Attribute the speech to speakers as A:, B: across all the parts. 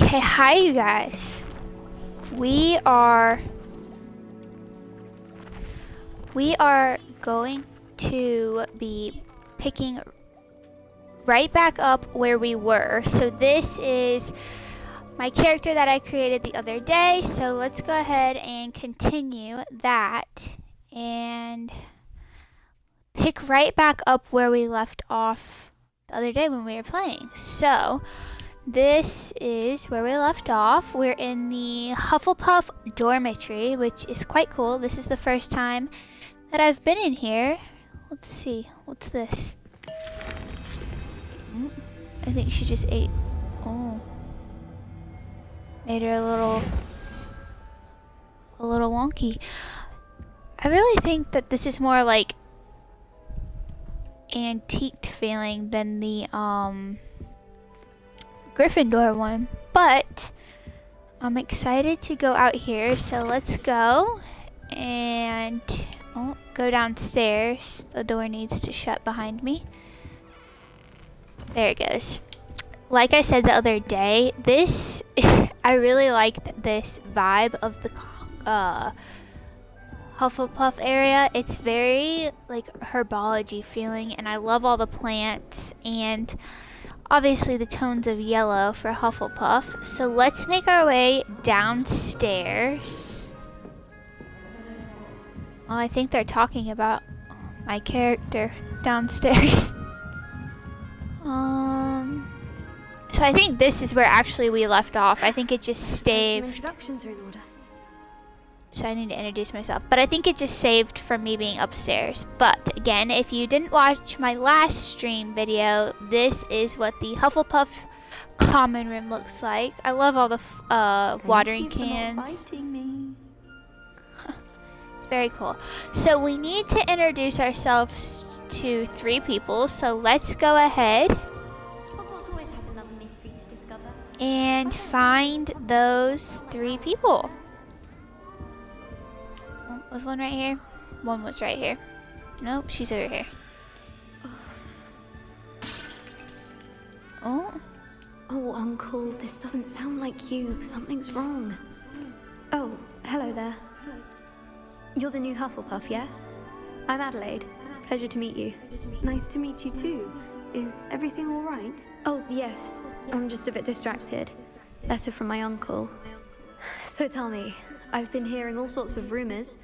A: Okay, hi you guys. We are going to be picking right back up where we were. So this is my character that I created the other day. So let's go ahead and continue that and pick right back up where we left off the other day when we were playing. So this is where we left off. We're in the Hufflepuff dormitory, which is quite cool. This is the first time that I've been in here. Let's see, what's this? I think she just ate. Oh, made her a little wonky. I really think that this is more like antiqued feeling than the Gryffindor one, but I'm excited to go out here, so let's go and go downstairs. The door needs to shut behind me. There it goes. Like I said the other day, this I really like this vibe of the Hufflepuff area. It's very like herbology feeling, and I love all the plants and obviously the tones of yellow for Hufflepuff. So let's make our way downstairs. Well, I think they're talking about my character downstairs. So I think this is where actually we left off. I think it just saved.
B: Some introductions are in order.
A: So I need to introduce myself. But I think it just saved from me being upstairs. But again, if you didn't watch my last stream video, this is what the Hufflepuff common room looks like. I love all the watering cans. It's very cool. So we need to introduce ourselves to 3 people. So let's go ahead and find those 3 people. Was one right here? One was right here. Nope, she's over here. Oh.
B: Oh, Uncle, this doesn't sound like you. Something's wrong. Oh, hello there. You're the new Hufflepuff, yes? I'm Adelaide. Pleasure to meet you.
C: Nice to meet you too. Is everything all right?
B: Oh, yes. I'm just a bit distracted. Letter from my uncle. So tell me, I've been hearing all sorts of rumors.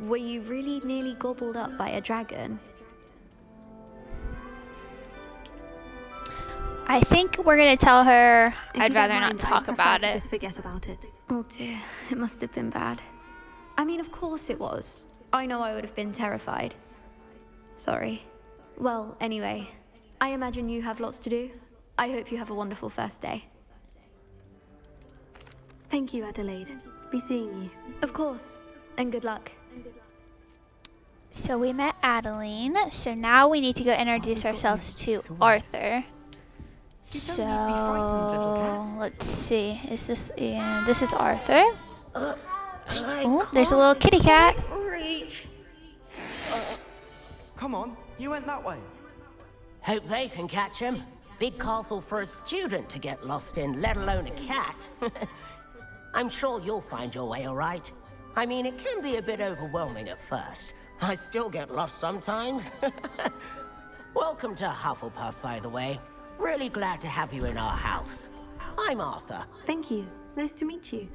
B: Were you really nearly gobbled up by a dragon?
A: I think we're gonna tell her I'd rather not talk about it.
C: Just forget about it.
B: Oh dear, it must have been bad. I mean, of course it was. I know I would have been terrified. Sorry. Well, anyway, I imagine you have lots to do. I hope you have a wonderful first day.
C: Thank you, Adelaide. Be seeing you.
B: Of course, and good luck.
A: So we met Adeline. So now we need to go introduce ourselves to Arthur. So let's see. Is this? Yeah, this is Arthur. Oh, there's a little kitty cat.
D: Come on, you went that way.
E: Hope they can catch him. Big castle for a student to get lost in, let alone a cat. I'm sure you'll find your way all right. I mean, it can be a bit overwhelming at first. I still get lost sometimes. Welcome to Hufflepuff, by the way. Really glad to have you in our house. I'm Arthur.
C: Thank you. Nice to meet you.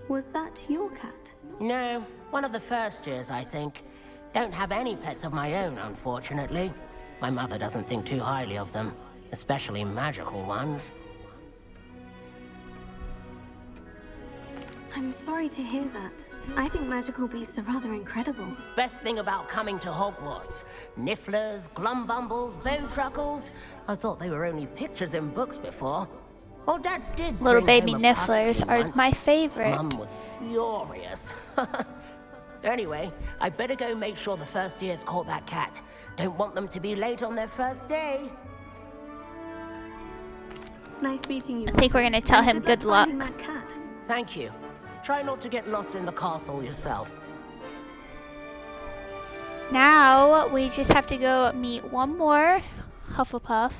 C: Was that your cat?
E: No, one of the first years, I think. Don't have any pets of my own, unfortunately. My mother doesn't think too highly of them, especially magical ones.
C: I'm sorry to hear that. I think magical beasts are rather incredible.
E: Best thing about coming to Hogwarts. Nifflers, glumbumbles, bowtruckles. I thought they were only pictures in books before. Well, Dad did
A: Little
E: bring
A: baby
E: home a
A: Nifflers
E: puffskin
A: are
E: once.
A: my favorite.
E: Mum was furious. Anyway, I better go make sure the first years caught that cat. Don't want them to be late on their first day.
C: Nice meeting you.
A: I think we're gonna tell him good luck.
C: finding that cat.
E: Thank you. Try not to get lost in the castle yourself.
A: Now we just have to go meet one more Hufflepuff.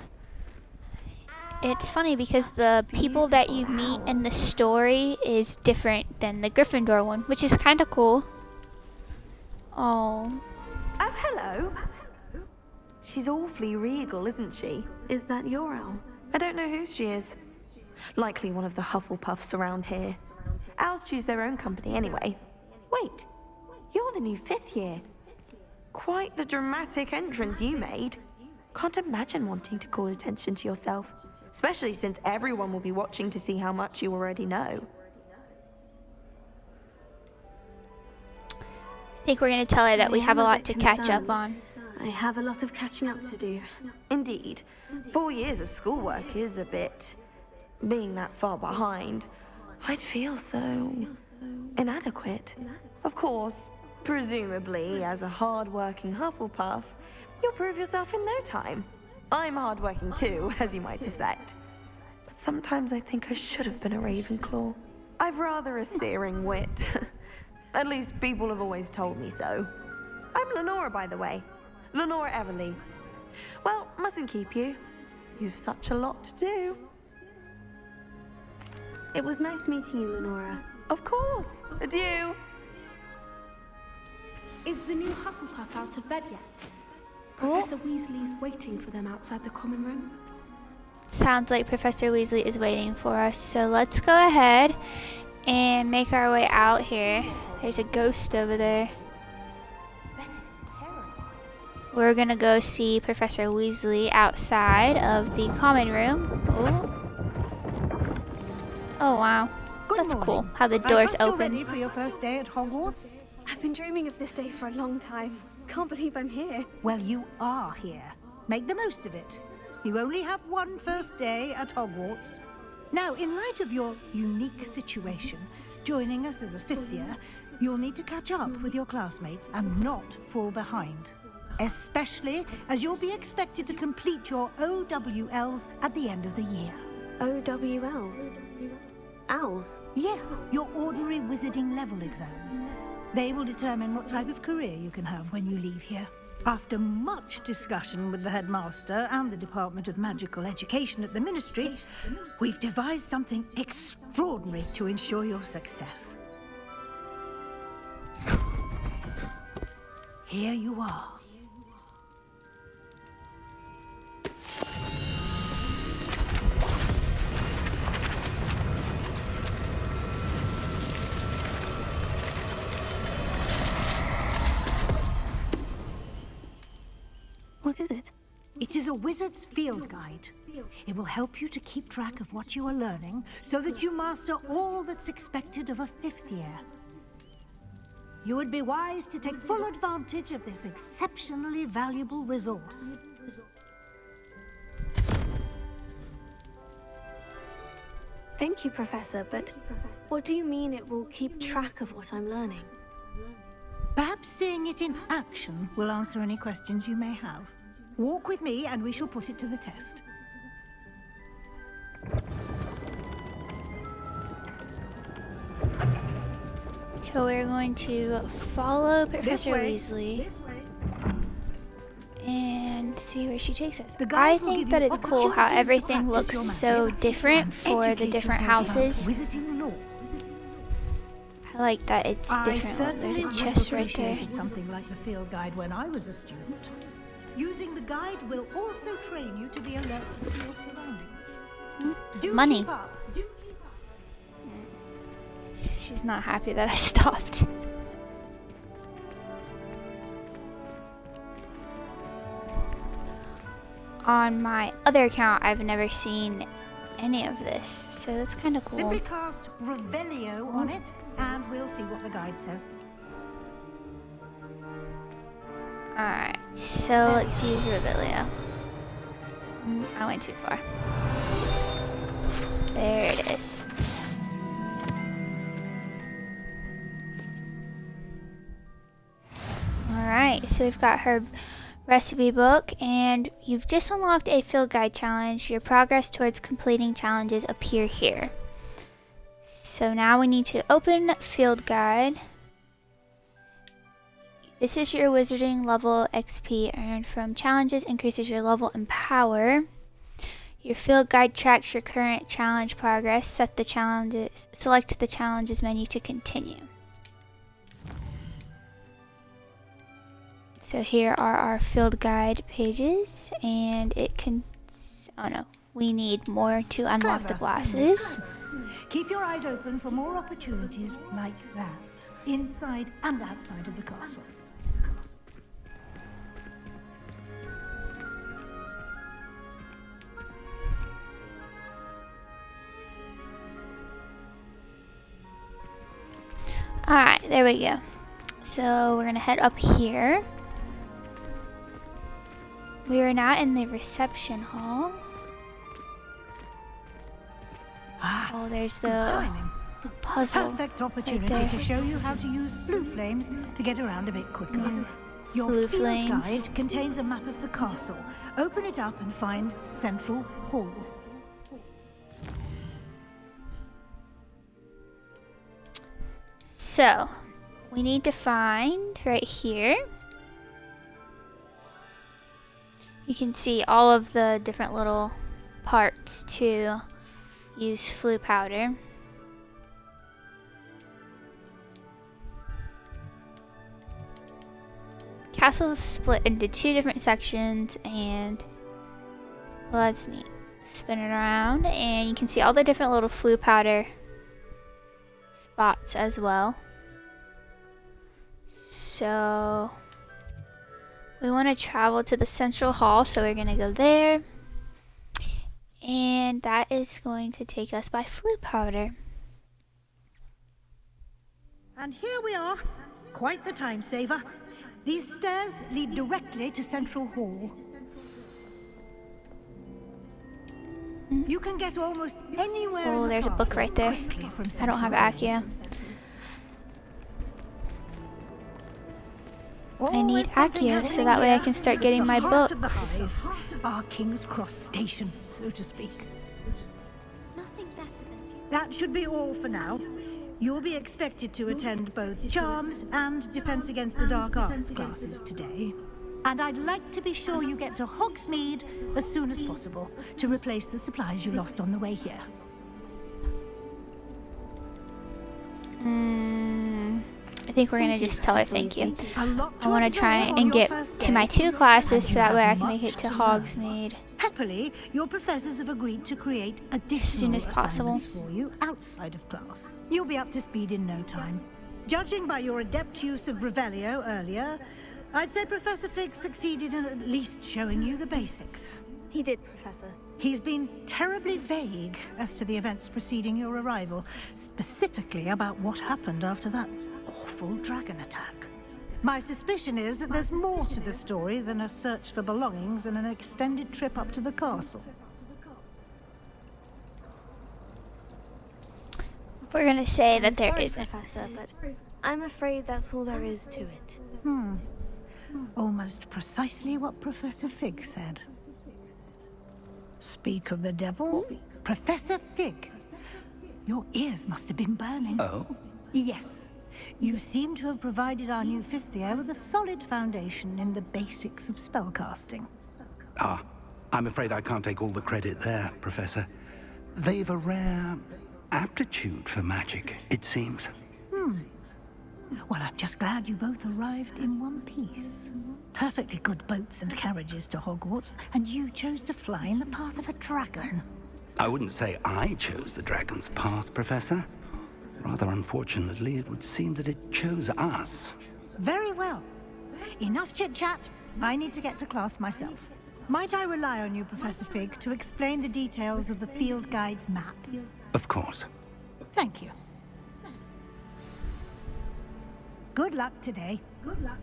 A: it's funny because the people that you meet in the story is different than the Gryffindor one, which is kind of cool. Oh.
C: Oh, hello. She's awfully regal, isn't she? Is that your owl? I don't know who she is. Likely one of the Hufflepuffs around here. Owls choose their own company anyway. Wait, you're the new 5th year. Quite the dramatic entrance you made. Can't imagine wanting to call attention to yourself, especially since everyone will be watching to see how much you already know.
A: I think we're going to tell her that we have a lot to catch up on.
C: I have a lot of catching up to do. Indeed. 4 years of schoolwork is a bit... Being that far behind, I'd feel so... inadequate. Of course, presumably, as a hard-working Hufflepuff, you'll prove yourself in no time. I'm hard-working too, as you might suspect. But sometimes I think I should have been a Ravenclaw. I've rather a searing wit. At least people have always told me so. I'm Lenora, by the way. Lenora Everly. Well, mustn't keep you. You've such a lot to do. It was nice meeting you, Lenora. Of course. Adieu.
F: Is the new Hufflepuff out of bed yet? Professor Weasley's waiting for them outside the common room.
A: Sounds like Professor Weasley is waiting for us, so let's go ahead and make our way out here. There's a ghost over there. We're gonna go see Professor Weasley outside of the common room. Oh wow. That's cool how the doors
G: You're
A: open.
G: ready for your first day at Hogwarts?
C: I've been dreaming of this day for a long time. Can't believe I'm here.
G: Well, you are here. Make the most of it. You only have one first day at Hogwarts. Now, in light of your unique situation, joining us as a 5th year, you'll need to catch up with your classmates and not fall behind. Especially as you'll be expected to complete your OWLs at the end of the year.
C: OWLs? Owls?
G: Yes, your ordinary wizarding level exams. They will determine what type of career you can have when you leave here. After much discussion with the headmaster and the Department of Magical Education at the Ministry, we've devised something extraordinary to ensure your success. Here you are.
C: What is it?
G: It is a wizard's field guide. It will help you to keep track of what you are learning so that you master all that's expected of a 5th year. You would be wise to take full advantage of this exceptionally valuable resource.
C: Thank you, Professor, but what do you mean it will keep track of what I'm learning?
G: Perhaps seeing it in action will answer any questions you may have. Walk with me and we shall put it to the test.
A: So we're going to follow Professor Weasley and see where she takes us. I think that it's cool how everything looks so different for the different houses. I like that it's different. There's a chest right there.
G: Something like the field guide when I was a student. Using the guide will also train you to be alert to your surroundings. Do
A: Money.
G: keep up.
A: She's not happy that I stopped. On my other account, I've never seen any of this, so that's kind of cool.
G: Simply cast Revelio on it, and we'll see what the guide says.
A: Alright, so let's use Revelio. I went too far. There it is. Alright, so we've got her recipe book, and you've just unlocked a field guide challenge. Your progress towards completing challenges appear here. So now we need to open field guide. This is your wizarding level XP earned from challenges, increases your level and power. Your field guide tracks your current challenge progress. Select the challenges menu to continue. So here are our field guide pages, and it can, oh no, we need more to unlock the glasses.
G: Keep your eyes open for more opportunities like that, inside and outside of the castle.
A: Alright, there we go. So we're gonna head up here. We are now in the reception hall. Oh, there's the puzzle.
G: Perfect opportunity
A: right
G: to show you how to use flue flames to get around a bit quicker. Your
A: Flue
G: field
A: flames.
G: guide contains a map of the castle. Open it up and find Central Hall.
A: So, we need to find right here. You can see all of the different little parts to use flue powder. Castle is split into 2 different sections, and well, that's neat. Spin it around and you can see all the different little flue powder spots as well. So we want to travel to the central hall, so we're going to go there, and that is going to take us by flue powder.
G: And here we are. Quite the time saver. These stairs lead directly to Central Hall. You can get almost anywhere in
A: Oh,
G: the
A: there's a book
G: castle
A: right there.
G: quickly from
A: I don't have
G: Central Hall.
A: Accio. I need
G: Always something
A: Accio so
G: happening
A: that way I
G: here.
A: can start
G: It's
A: getting
G: the
A: my
G: heart of the
A: books.
G: hive, our King's Cross station, so to speak.
B: Nothing better than
G: That should be all for now. You'll be expected to attend both Charms and Defense Against the Dark Arts classes today. And I'd like to be sure you get to Hogsmeade as soon as possible to replace the supplies you lost on the way here.
A: I think we're gonna just tell her thank you.
G: A lot
A: I want to
G: absorb
A: try
G: on
A: and
G: your
A: get
G: first
A: to my
G: day,
A: 2 classes
G: and
A: so
G: you
A: that way I
G: have
A: can make
G: much
A: it to
G: learn.
A: Hogsmeade.
G: Happily, your professors have agreed to create additional
A: as possible.
G: assignments for you outside of class. You'll be up to speed in no time. Judging by your adept use of Revelio earlier, I'd say Professor Fig succeeded in at least showing you the basics.
C: He did, Professor.
G: He's been terribly vague as to the events preceding your arrival, specifically about what happened after that awful dragon attack. My suspicion is that there's more to the story than a search for belongings and an extended trip up to the castle.
A: We're gonna say that
C: I'm
A: there
C: sorry,
A: isn't.
C: Professor, but I'm afraid that's all there is to it.
G: Almost precisely what Professor Fig said. Speak of the devil, Professor Fig. Your ears must have been burning.
H: Oh?
G: Yes. You seem to have provided our new 5th year with a solid foundation in the basics of spellcasting.
H: Ah, I'm afraid I can't take all the credit there, Professor. They've a rare aptitude for magic, it seems.
G: Well, I'm just glad you both arrived in one piece. Perfectly good boats and carriages to Hogwarts, and you chose to fly in the path of a dragon.
H: I wouldn't say I chose the dragon's path, Professor. Rather unfortunately, it would seem that it chose us.
G: Very well. Enough chit-chat. I need to get to class myself. Might I rely on you, Professor Fig, to explain the details of the field guide's map?
H: Of course.
G: Thank you. Good luck today.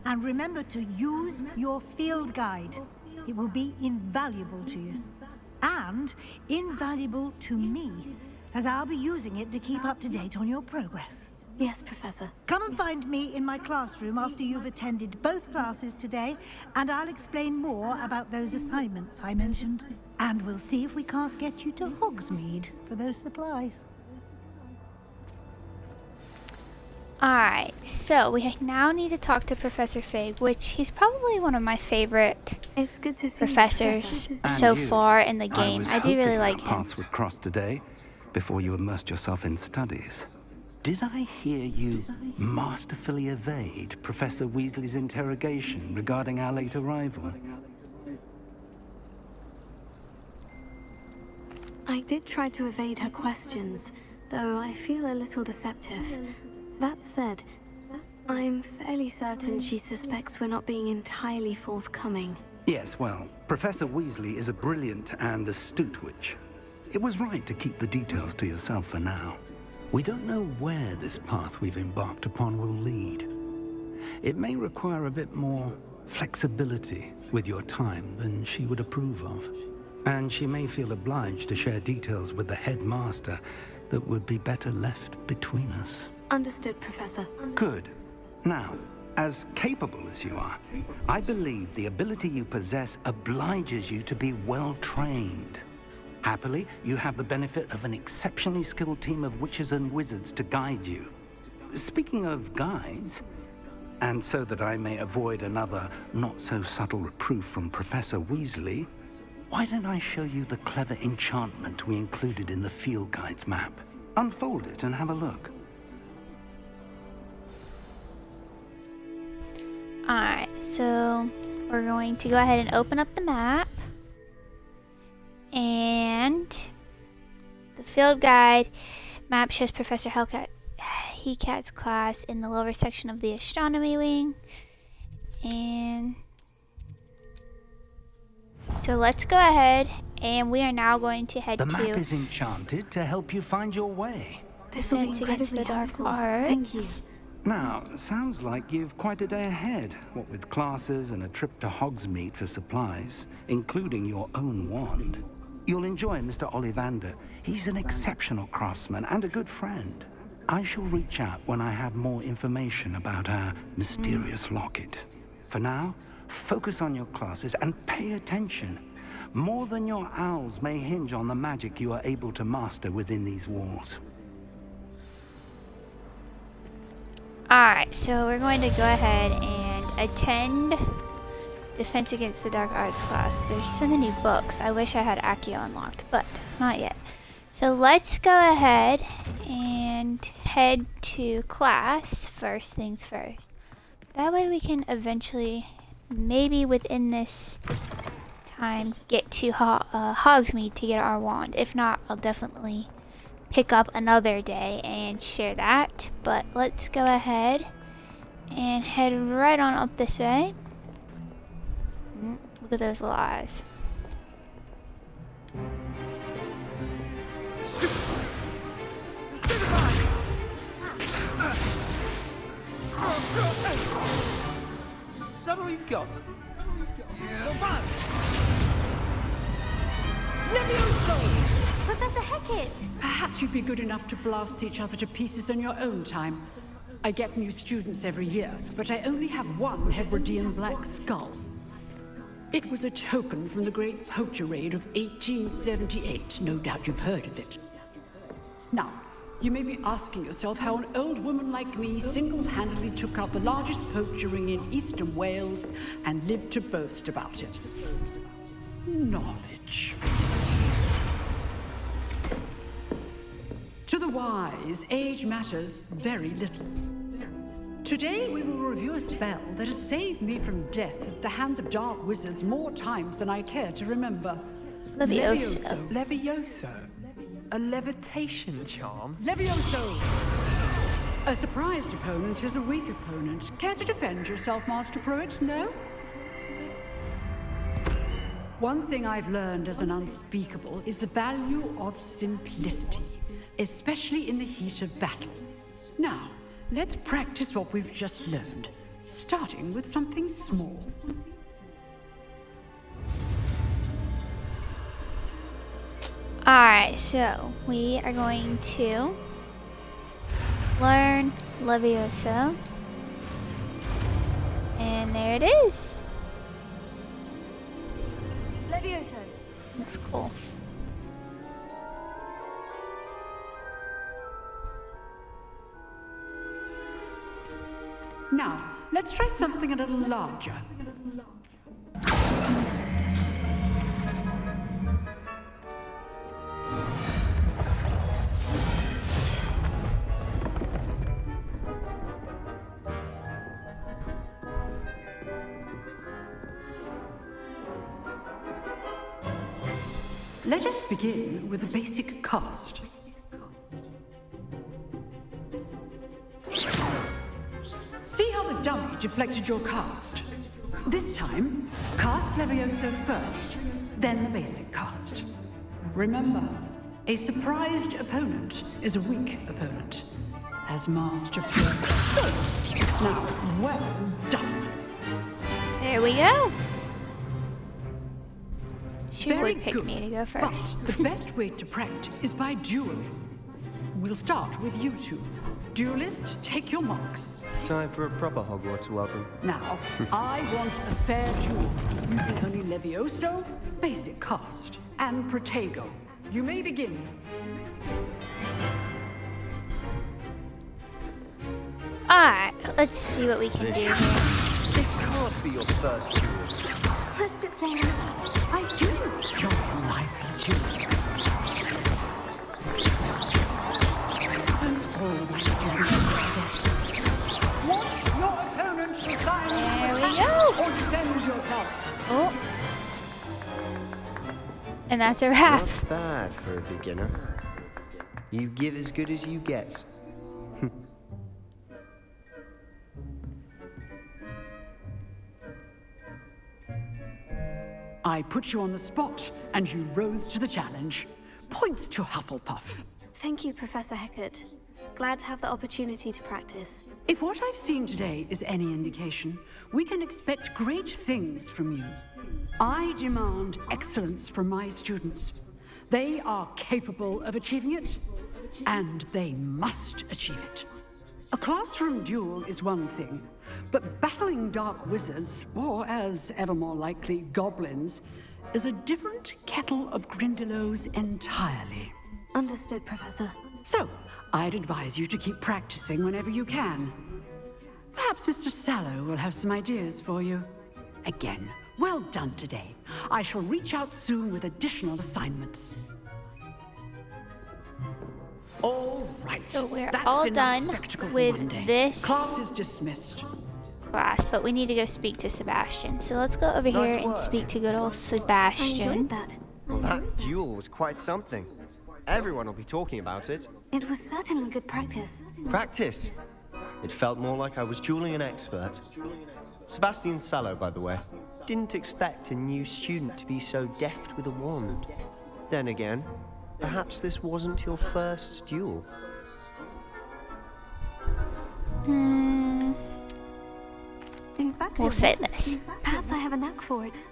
G: And remember to use your field guide. It will be invaluable to you. And invaluable to me, as I'll be using it to keep up to date on your progress.
C: Yes, Professor.
G: Come and find me in my classroom after you've attended both classes today, and I'll explain more about those assignments I mentioned. And we'll see if we can't get you to Hogsmeade for those supplies.
A: Alright, so we now need to talk to Professor Fig, which he's probably one of my favorite
C: It's good to see
A: professors
C: you,
H: And
A: so
H: you.
A: far in the game.
H: was
A: I do really
H: hoping
A: like
H: our
A: him.
H: paths would cross today before you immersed yourself in studies. Did I hear you masterfully evade Professor Weasley's interrogation regarding our late arrival?
C: I did try to evade her questions, though I feel a little deceptive. That said, I'm fairly certain she suspects we're not being entirely forthcoming.
H: Yes, well, Professor Weasley is a brilliant and astute witch. It was right to keep the details to yourself for now. We don't know where this path we've embarked upon will lead. It may require a bit more flexibility with your time than she would approve of. And she may feel obliged to share details with the headmaster that would be better left between us.
C: Understood, Professor.
H: Good. Now, as capable as you are, I believe the ability you possess obliges you to be well trained. Happily, you have the benefit of an exceptionally skilled team of witches and wizards to guide you. Speaking of guides, and so that I may avoid another not-so-subtle reproof from Professor Weasley, why don't I show you the clever enchantment we included in the field guide's map? Unfold it and have a look.
A: Alright, so we're going to go ahead and open up the map. And the field guide map shows Professor Hecat's class in the lower section of the astronomy wing. And so let's go ahead, and we are now going to head
H: The
A: to...
H: map is enchanted to help you find your way.
C: This will be
A: Defense against
C: incredibly
A: the dark
C: helpful.
A: arts.
C: Thank you.
H: Now, sounds like you've quite a day ahead, what with classes and a trip to Hogsmeade for supplies, including your own wand. You'll enjoy Mr. Ollivander. He's an exceptional craftsman and a good friend. I shall reach out when I have more information about our mysterious locket. For now, focus on your classes and pay attention. More than your owls may hinge on the magic you are able to master within these walls.
A: Alright, so we're going to go ahead and attend Defense Against the Dark Arts class. There's so many books. I wish I had Accio unlocked, but not yet. So let's go ahead and head to class first things first. That way we can eventually, maybe within this time, get to Hogsmeade to get our wand. If not, I'll definitely pick up another day and share that. But let's go ahead and head right on up this way. Look at those little eyes.
D: Is that all you've got?
B: Professor Hecat!
I: Perhaps you'd be good enough to blast each other to pieces on your own time. I get new students every year, but I only have one Hebridean black skull. It was a token from the Great Poacher Raid of 1878. No doubt you've heard of it. Now, you may be asking yourself how an old woman like me single-handedly took out the largest poacher ring in eastern Wales and lived to boast about it. Knowledge. To the wise, age matters very little. Today we will review a spell that has saved me from death at the hands of dark wizards more times than I care to remember.
A: Levioso.
D: Levioso? A levitation charm?
I: Levioso! A surprised opponent is a weak opponent. Care to defend yourself, Master Pruitt? No? One thing I've learned as an unspeakable is the value of simplicity, especially in the heat of battle. Now, let's practice what we've just learned, starting with something small.
A: Alright, so we are going to learn Levioso. And there it is.
C: Levioso.
A: That's cool.
I: Now, let's try something a little larger. Let us begin with a basic cast. See how the dummy deflected your cast? This time, cast Levioso first, then the basic cast. Remember, a surprised opponent is a weak opponent, as Master Pure. Now, well done.
A: There we go. She
I: Very
A: would pick
I: good.
A: me to go first.
I: But the best way to practice is by dueling. We'll start with you two. Duelists, take your marks.
J: Time for a proper Hogwarts welcome.
I: Now, I want a fair duel, using only Levioso, basic cast, and Protego. You may begin.
A: Alright, let's see what we can do here.
J: This can't be your first duel.
B: Let's just say
I: I do enjoy a lively duel. And all of my students forget. Watch your opponent decide
A: There we
I: attack
A: go.
I: or defend yourself.
A: Oh. And that's a wrap.
J: Not bad for a beginner. You give as good as you get.
I: I put you on the spot, and you rose to the challenge. Points to Hufflepuff.
K: Thank you, Professor Hecat. Glad to have the opportunity to practice.
I: If what I've seen today is any indication, we can expect great things from you. I demand excellence from my students. They are capable of achieving it, and they must achieve it. A classroom duel is one thing, but battling dark wizards, or as ever more likely, goblins, is a different kettle of Grindylows entirely.
K: Understood, Professor.
I: So, I'd advise you to keep practicing whenever you can. Perhaps Mr. Sallow will have some ideas for you. Again, well done today. I shall reach out soon with additional assignments. All right.
A: So we're
I: That's
A: all
I: enough
A: done
I: spectacle for
A: with
I: one day.
A: this
I: Class is dismissed.
A: class, but we need to go speak to Sebastian. So let's go over
J: Nice
A: here and
J: work.
A: speak to good old
K: I
A: Sebastian.
K: enjoyed that.
J: Well, that duel was quite something. Everyone will be talking about it.
K: It was certainly good practice.
J: Practice. It felt more like I was dueling an expert. Sebastian Sallow, by the way. Didn't expect a new student to be so deft with a wand. Then again, perhaps this wasn't your first duel.
K: In fact,
A: We'll
K: it
A: say
K: was.
A: this.
K: Perhaps I have a knack for it.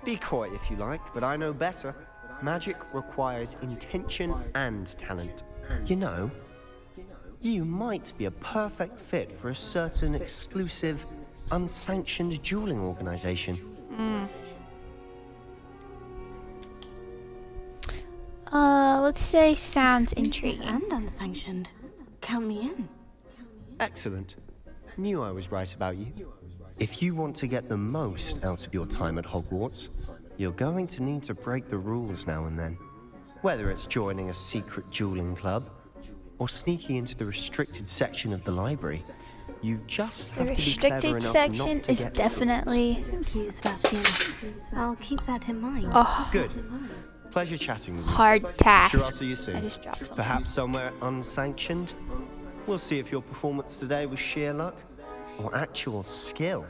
J: Be coy if you like, but I know better. Magic requires intention and talent. You know, you might be a perfect fit for a certain exclusive, unsanctioned dueling organization.
A: Let's say sounds
K: Exclusive
A: intriguing.
K: and unsanctioned. Count me in.
J: Excellent. Knew I was right about you. If you want to get the most out of your time at Hogwarts, you're going to need to break the rules now and then. Whether it's joining a secret dueling club or sneaking into the restricted section of the library, you just
A: The
J: have to be clever
A: restricted
J: enough
A: section
J: not to
A: is
J: get
A: definitely.
K: Thank you, Sebastian. I'll keep that in mind.
A: Oh,
J: good. Pleasure chatting with you.
A: hard task.
J: Sure, I'll see you
A: I
J: soon.
A: just dropped something.
J: Perhaps somewhere unsanctioned. We'll see if your performance today was sheer luck or actual skill.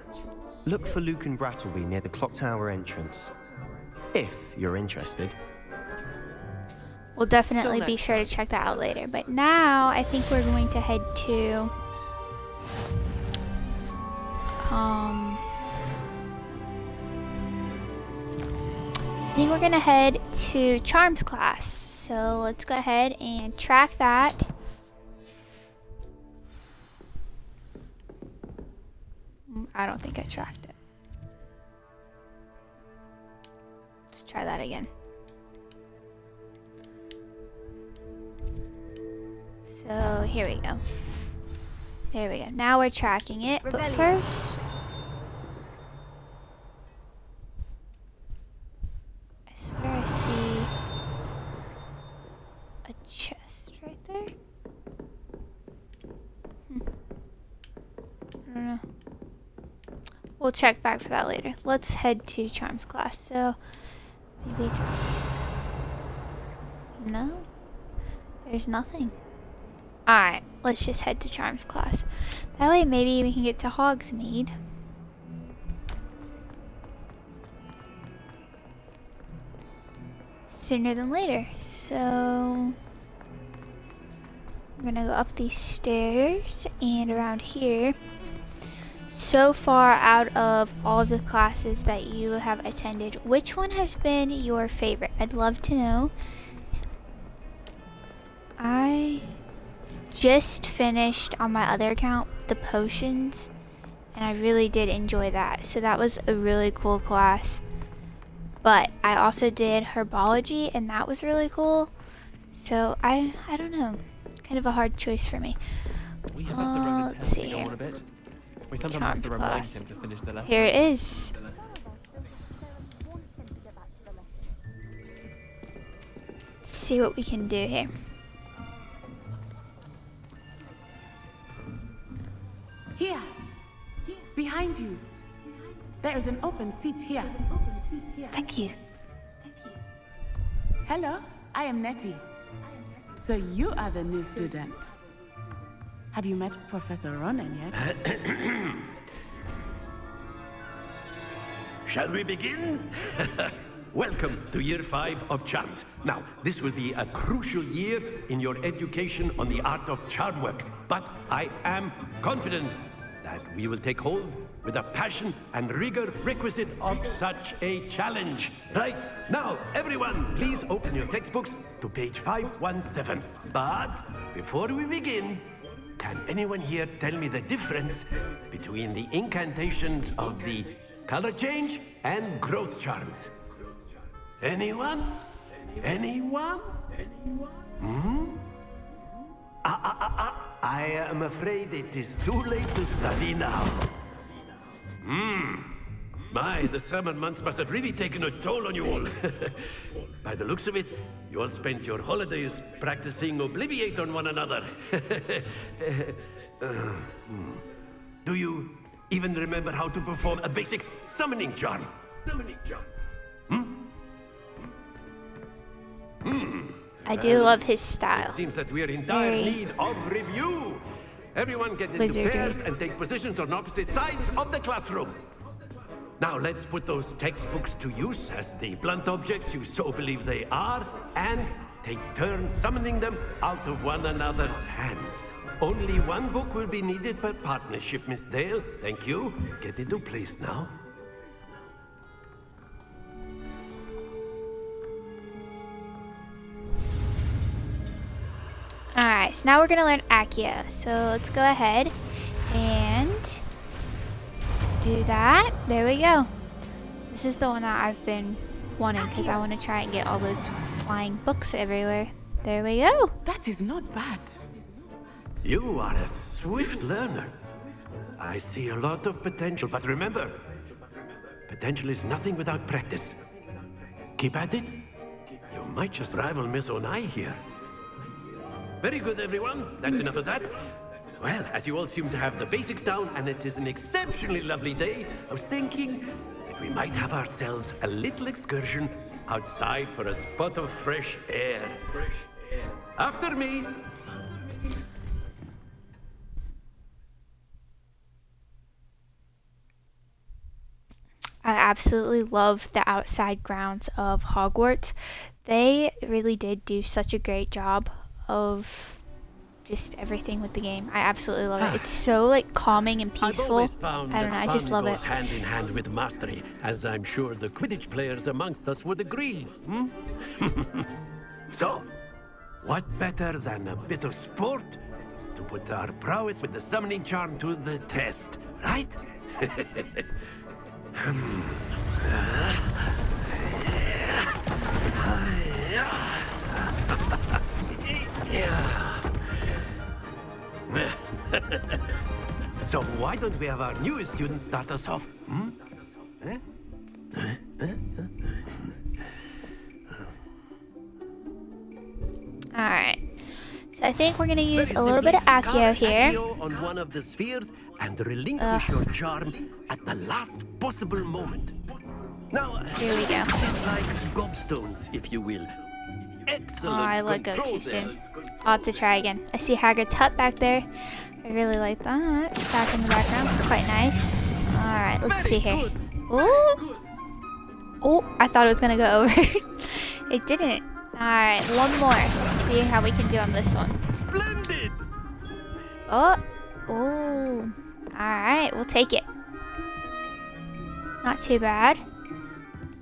J: Look for Luke and Brattleby near the clock tower entrance. If you're interested.
A: We'll definitely
J: Till
A: be
J: next
A: sure to check that out later. But now I think we're going to head to I think we're gonna head to Charms class. So let's go ahead and track that. I don't think I tracked it. Let's try that again. So here we go. There we go. Now we're tracking it. But
C: Revelio.
A: first, I swear I see a chest right there. I don't know. We'll check back for that later. Let's head to Charms class. So maybe it's... No, there's nothing. Alright, let's just head to Charms class. That way maybe we can get to Hogsmeade. Sooner than later. So I'm gonna go up these stairs and around here. So far, out of all of the classes that you have attended, which one has been your favorite? I'd love to know. I just finished on my other account the potions, and I really did enjoy that. So that was a really cool class. But I also did herbology, and that was really cool. So I don't know, kind of a hard choice for me.
L: We have a surrounded
A: let's
L: test
A: see
L: to go
A: here.
L: on a bit. We sometimes
A: Charms
L: have to remind
A: class.
L: him to finish the lesson.
A: Here it is. Let's see what we can do here.
M: Here, behind you. There is an open seat here.
C: Thank you.
M: Hello, I am Nettie. So you are the new student. Have you met Professor Ronan yet?
N: Shall we begin? Welcome to Year 5 of Charms. Now, this will be a crucial year in your education on the art of charm work, but I am confident that we will take hold with the passion and rigor requisite of such a challenge. Right, now, everyone, please open your textbooks to page 517. But before we begin, can anyone here tell me the difference between the incantations of the color change and growth charms? Anyone? Anyone? Hmm? I am afraid it is too late to study now. My, the summer months must have really taken a toll on you all. By the looks of it, you all spent your holidays practicing Obliviate on one another. Do you even remember how to perform a basic summoning charm?
A: I do love his style.
N: It seems that we are in dire
A: Very
N: need of review. Everyone get into
A: wizardry.
N: pairs and take positions on opposite sides of the classroom. Now let's put those textbooks to use as the blunt objects you so believe they are, and take turns summoning them out of one another's hands. Only one book will be needed per partnership, Miss Dale. Thank you. Get into place now.
A: Alright, so now we're going to learn Accio. So let's go ahead and do that. There we go. This is the one that I've been wanting because I want to try and get all those flying books everywhere. There we go.
M: That is not bad.
N: You are a swift learner. I see a lot of potential, but remember, potential is nothing without practice. Keep at it. You might just rival Miss Onai here. Very good, everyone. That's enough of that. Well, as you all seem to have the basics down, and it is an exceptionally lovely day, I was thinking that we might have ourselves a little excursion outside for a spot of fresh air. After me.
A: I absolutely love the outside grounds of Hogwarts. They really did do such a great job of just everything with the game. I absolutely love it. It's so like calming and peaceful.
N: I've always found
A: I don't know,
N: that
A: I just
N: fun
A: love
N: goes
A: it.
N: hand in hand with mastery, as I'm sure the Quidditch players amongst us would agree. So, what better than a bit of sport to put our prowess with the summoning charm to the test, right? So why don't we have our newest student start us off? Eh?
A: Alright. So I think we're going to use
N: Very
A: a little bit of
N: simply,
A: Accio
N: cast
A: here.
N: Accio on one of the spheres and relinquish your charm at the last possible moment. Now,
A: Here we go.
N: it's like gobstones, if you will.
A: Oh,
N: Excellent
A: I let go
N: control
A: too
N: there.
A: soon. I'll have to try again. I see Hagrid's hut back there. I really like that. Back in the background. It's quite nice. Alright, let's see here. Ooh! Oh, I thought it was going to go over. It didn't. Alright, one more. Let's see how we can do on this one.
N: Splendid!
A: Oh! Oh! Alright, we'll take it. Not too bad.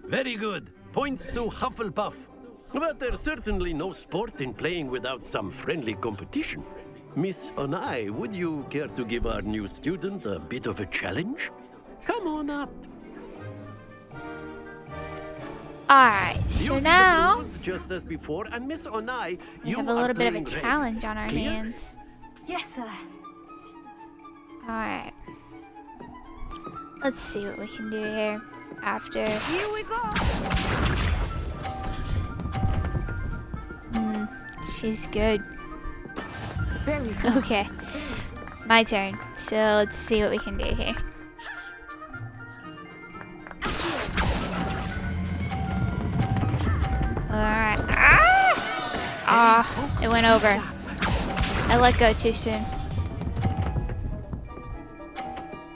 N: Very good. Points to Hufflepuff. But there's certainly no sport in playing without some friendly competition. Miss Onai, would you care to give our new student a bit of a challenge? Come on up.
A: Alright, so
N: You
A: now
N: rules just as before, and Miss Onai,
A: we
N: you
A: have a
N: are
A: little bit of a
N: playing red.
A: challenge on our
N: Clear?
A: hands.
K: Yes, sir.
A: Alright. Let's see what we can do here after.
K: Here we go.
A: She's good.
K: Very good.
A: Okay. My turn. So let's see what we can do here. Alright. Ah! It went over. I let go too soon.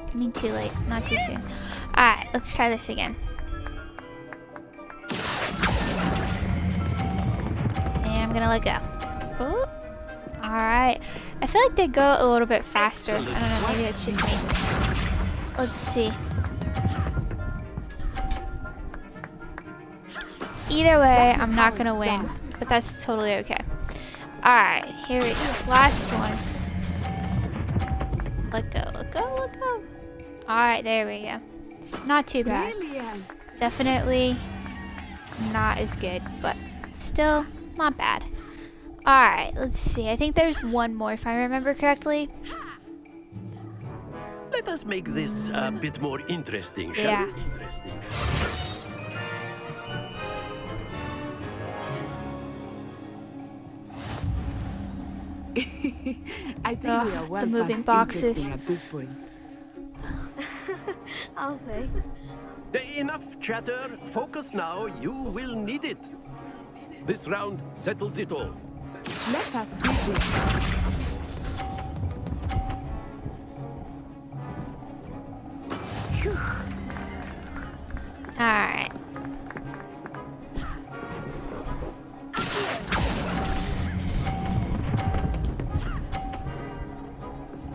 A: I mean, too late. Not too soon. Alright, let's try this again. And I'm gonna let go. Ooh. Alright. I feel like they go a little bit faster. I don't know, maybe it's just me. Let's see. Either way, I'm not gonna win, but that's totally okay. Alright, here we go. Last one. Let go, let go, let go. Alright, there we go. It's not too bad. Definitely not as good, but still not bad. Alright, let's see. I think there's one more if I remember correctly.
N: Let us make this a bit more interesting, shall
A: Yeah.
N: we?
M: I think we are well
A: the moving
M: past
A: boxes.
M: interesting at this point.
K: I'll say.
N: Enough chatter. Focus now. You will need it. This round settles it all.
M: Let us see this.
A: Alright.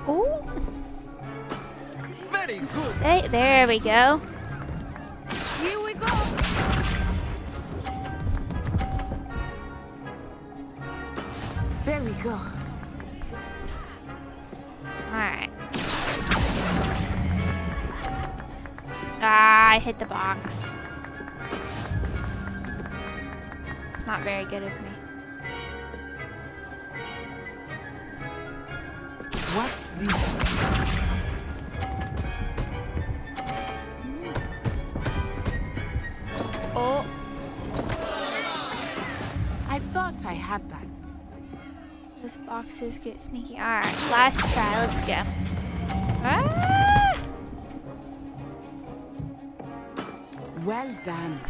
A: Ooh.
N: Very good.
A: Hey, there we go.
K: Here we go.
M: There we go.
A: Alright. Ah, I hit the box. It's not very good of me.
M: Watch this.
A: Oh.
M: I thought I had that.
A: Those boxes get sneaky. Alright, last try. Let's go. Ah!
M: Well done.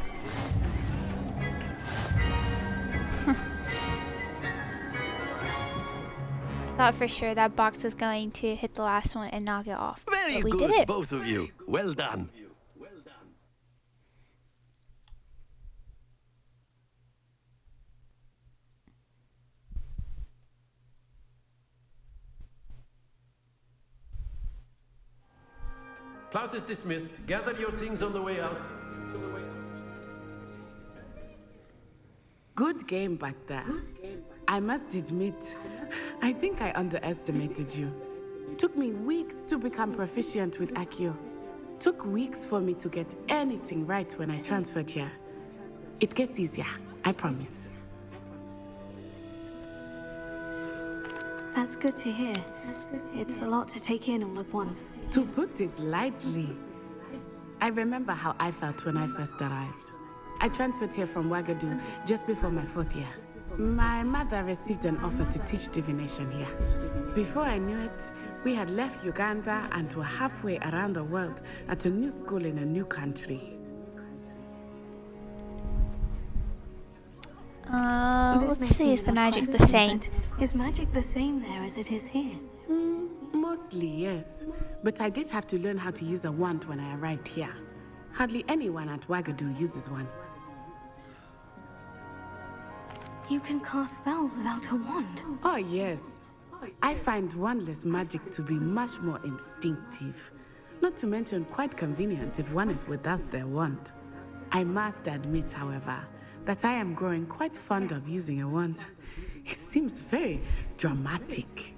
A: Thought for sure that box was going to hit the last one and knock it off.
N: Very
A: but we
N: good,
A: did it.
N: both of you. Well done. Class is dismissed. Gather your things on the way out.
M: Good game back there. I must admit, I think I underestimated you. Took me weeks to become proficient with Accio. Took weeks for me to get anything right when I transferred here. It gets easier, I promise.
K: That's good to hear. It's a lot to take in all at once.
M: To put it lightly, I remember how I felt when I first arrived. I transferred here from Ouagadougou just before my 4th year. My mother received an offer to teach divination here. Before I knew it, we had left Uganda and were halfway around the world at a new school in a new country.
A: Let's see, is the magic the same?
K: Is magic the same there as it is here?
M: Mostly, yes. But I did have to learn how to use a wand when I arrived here. Hardly anyone at Ouagadougou uses one.
K: You can cast spells without a wand?
M: Oh, yes. I find wandless magic to be much more instinctive. Not to mention quite convenient if one is without their wand. I must admit, however, that I am growing quite fond of using a wand. It seems very dramatic.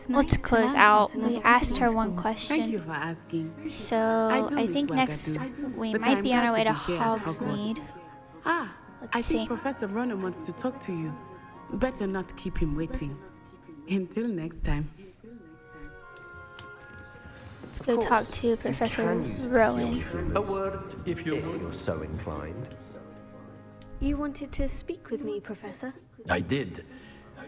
A: Let's close out. We asked her one question.
M: Thank you for asking.
A: So I think next we might be on our way to Hogsmeade.
M: I think Professor Ronan wants to talk to you. Better not keep him waiting. Until next time.
A: Let's go talk to Professor Rowan.
N: A word, if
J: you're so inclined.
K: You wanted to speak with me, Professor?
N: I did.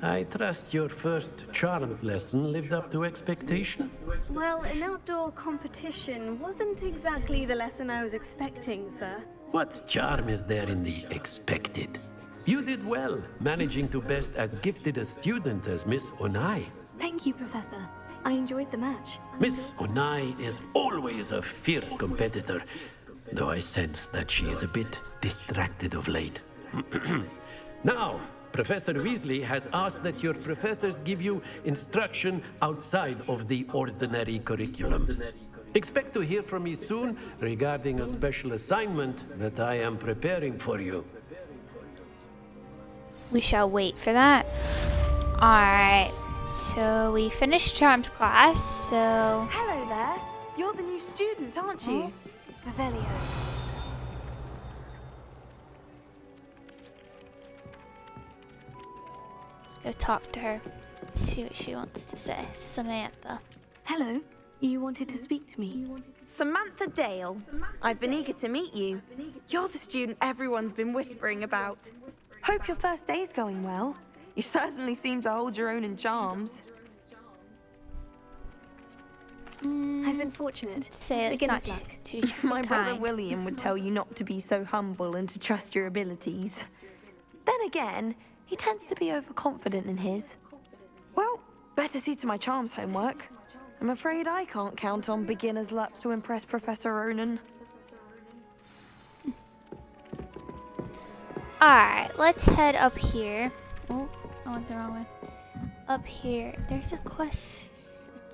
N: I trust your first charms lesson lived up to expectation?
K: Well, an outdoor competition wasn't exactly the lesson I was expecting, sir.
N: What charm is there in the expected? You did well, managing to best as gifted a student as Miss Onai.
K: Thank you, Professor. I enjoyed the match.
N: Miss Onai is always a fierce competitor, though I sense that she is a bit distracted of late. Now, Professor Weasley has asked that your professors give you instruction outside of the ordinary curriculum. Expect to hear from me soon regarding a special assignment that I am preparing for you.
A: We shall wait for that. Alright, so we finished charms class, so...
C: Hello there. You're the new student, aren't you?
K: Revelio.
A: Go talk to her. See what she wants to say. Samantha.
K: Hello. You wanted to speak to me?
C: Samantha Dale. I've been eager to meet you. You're the student everyone's been whispering about. Hope your first day's going well. You certainly seem to hold your own in charms.
K: I've been fortunate.
A: Say it's
K: Beginner's
A: not
K: luck.
A: too
C: My brother
A: kind.
C: William would tell you not to be so humble and to trust your abilities. Then again, he tends to be overconfident in his. Well, better see to my charms homework. I'm afraid I can't count on beginner's luck to impress Professor Ronan.
A: Alright, let's head up here. Oh, I went the wrong way. Up here. There's a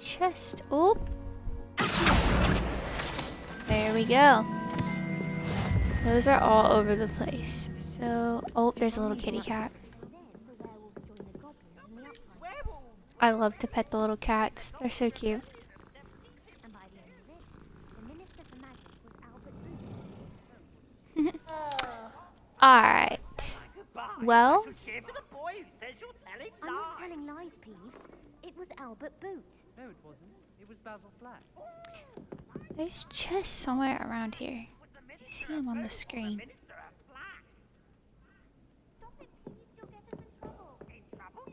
A: chest. Oh. There we go. Those are all over the place. So, oh, there's a little kitty cat. I love to pet the little cats. They're so cute. Alright. Well.
O: I'm not telling lies, Peeves. It was Albert Boot.
L: No, it wasn't. It was Basil Flack.
A: There's chests somewhere around here. I see them on the screen.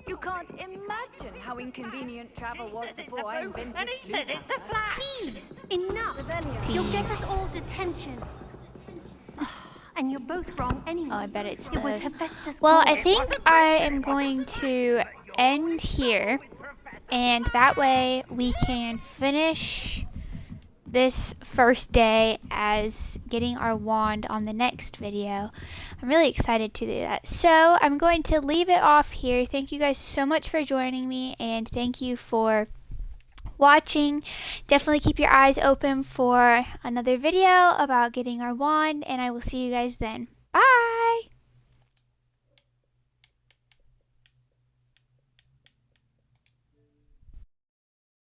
P: You can't imagine how inconvenient travel was before I invented
O: And he says it's a flash! Peeves! Enough!
A: Peeves.
O: You'll get us all detention. And you're both wrong anyway.
A: Oh, I bet it's
O: It was
A: this.
O: Hephaestus.
A: Well, I think I am going to end here. And that way we can finish this first day as getting our wand on the next video. I'm really excited to do that. So I'm going to leave it off here. Thank you guys so much for joining me, and thank you for watching. Definitely keep your eyes open for another video about getting our wand, and I will see you guys then.